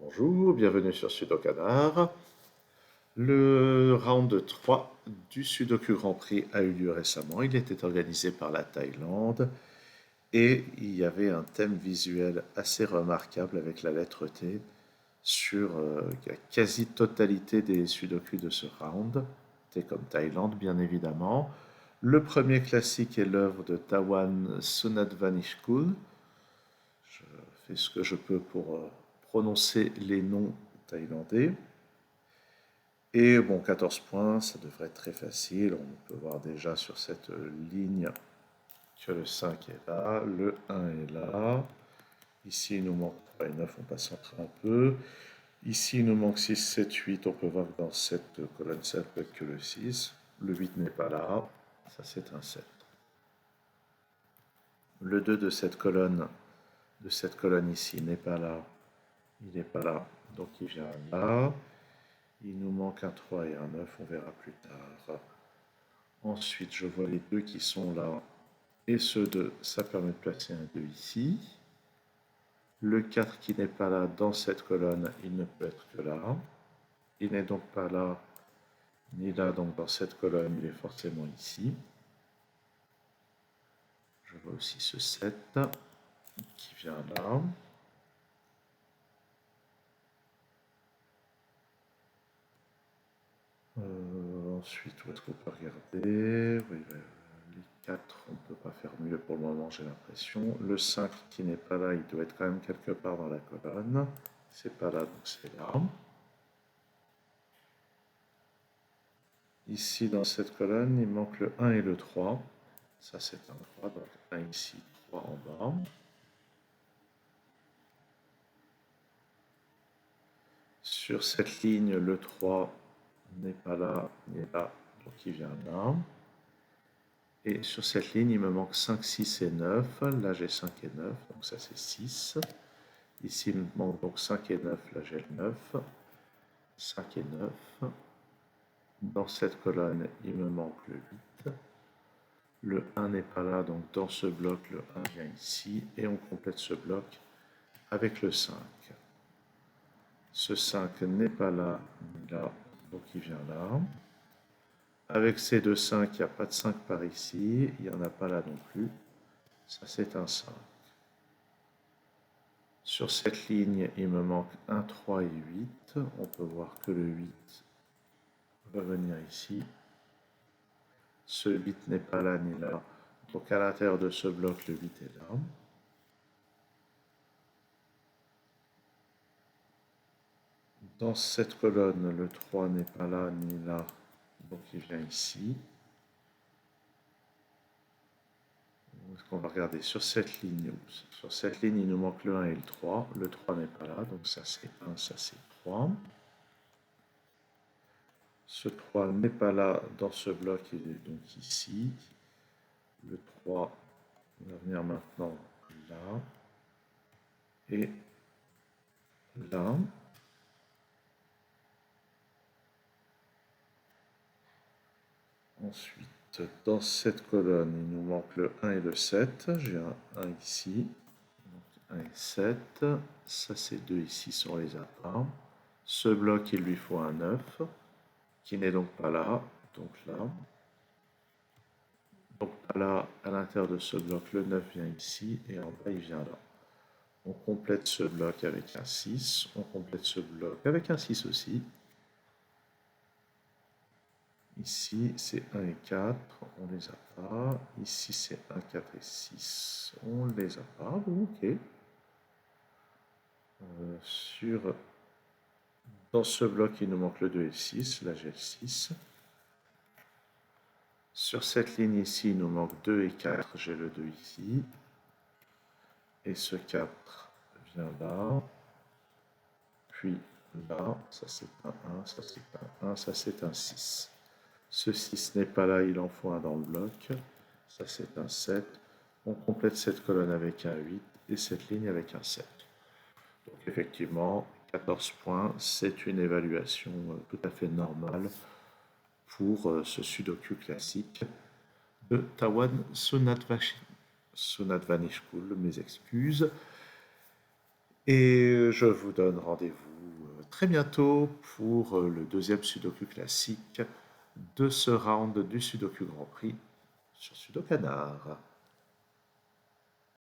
Bonjour, bienvenue sur Sudokanar. Le round 3 du Sudoku Grand Prix a eu lieu récemment. Il était organisé par la Thaïlande et il y avait un thème visuel assez remarquable avec la lettre T sur la quasi-totalité des Sudoku de ce round. T comme Thaïlande, bien évidemment. Le premier classique est l'œuvre de Tawan Sunadvanishkul. Je fais ce que je peux pour prononcer les noms thaïlandais. Et bon, 14 points, ça devrait être très facile. On peut voir déjà sur cette ligne que le 5 est là, le 1 est là. Ici, il nous manque 3 et 9, on passe entre un peu. Ici, il nous manque 6, 7, 8. On peut voir que dans cette colonne-ci, ça peut être que le 6. Le 8 n'est pas là. Ça, c'est un 7. Le 2 de cette colonne ici, n'est pas là. Il n'est pas là. Donc, il vient là. Il nous manque un 3 et un 9, on verra plus tard. Ensuite, je vois les 2 qui sont là. Et ce 2, ça permet de placer un 2 ici. Le 4 qui n'est pas là dans cette colonne, il ne peut être que là. Il n'est donc pas là, ni là, donc dans cette colonne, il est forcément ici. Je vois aussi ce 7 qui vient là. Ensuite, où est-ce qu'on peut regarder? Oui, les 4, on ne peut pas faire mieux pour le moment, j'ai l'impression. Le 5 qui n'est pas là, il doit être quand même quelque part dans la colonne. C'est pas là, donc c'est là. Ici, dans cette colonne, il manque le 1 et le 3. Ça, c'est un 3, donc 1 ici, 3 en bas. Sur cette ligne, le 3 n'est pas là, il est là, donc il vient là. Et sur cette ligne, il me manque 5, 6 et 9. Là, j'ai 5 et 9, donc ça c'est 6. Ici, il me manque donc 5 et 9, là j'ai le 9. 5 et 9. Dans cette colonne, il me manque le 8. Le 1 n'est pas là, donc dans ce bloc, le 1 vient ici. Et on complète ce bloc avec le 5. Ce 5 n'est pas là, ni là, donc il vient là. Avec ces deux 5, il n'y a pas de 5 par ici, il n'y en a pas là non plus. Ça, c'est un 5. Sur cette ligne, il me manque 1, 3 et 8. On peut voir que le 8 va venir ici. Ce 8 n'est pas là ni là. Donc à l'intérieur de ce bloc, le 8 est là. Dans cette colonne, le 3 n'est pas là ni là. Donc il vient ici. Est-ce qu'on va regarder sur cette ligne? Sur cette ligne, il nous manque le 1 et le 3. Le 3 n'est pas là, donc ça c'est 1, ça c'est 3. Ce 3 n'est pas là dans ce bloc, il est donc ici. Le 3 va venir maintenant là. Et là. Ensuite, dans cette colonne, il nous manque le 1 et le 7. J'ai un 1 ici. Donc 1 et 7. Ça, c'est 2 ici, si on les a pas. Ce bloc, il lui faut un 9, qui n'est donc pas là. Donc là. Donc là, à l'intérieur de ce bloc, le 9 vient ici, et en bas, il vient là. On complète ce bloc avec un 6. On complète ce bloc avec un 6 aussi. Ici, c'est 1 et 4, on ne les a pas. Ici, c'est 1, 4 et 6, on ne les a pas. Ok. Dans ce bloc, il nous manque le 2 et le 6. Là, j'ai le 6. Sur cette ligne ici, il nous manque 2 et 4. J'ai le 2 ici. Et ce 4 vient là. Puis là, ça c'est un 1, ça c'est un 1, ça c'est un 6. Ce 6 n'est pas là, il en faut un dans le bloc. Ça c'est un 7. On complète cette colonne avec un 8 et cette ligne avec un 7. Donc effectivement, 14 points, c'est une évaluation tout à fait normale pour ce sudoku classique de Tawan Sunadvanishkul, mes excuses. Et je vous donne rendez-vous très bientôt pour le deuxième Sudoku classique de ce round du Sudoku Grand Prix sur Sudokanar.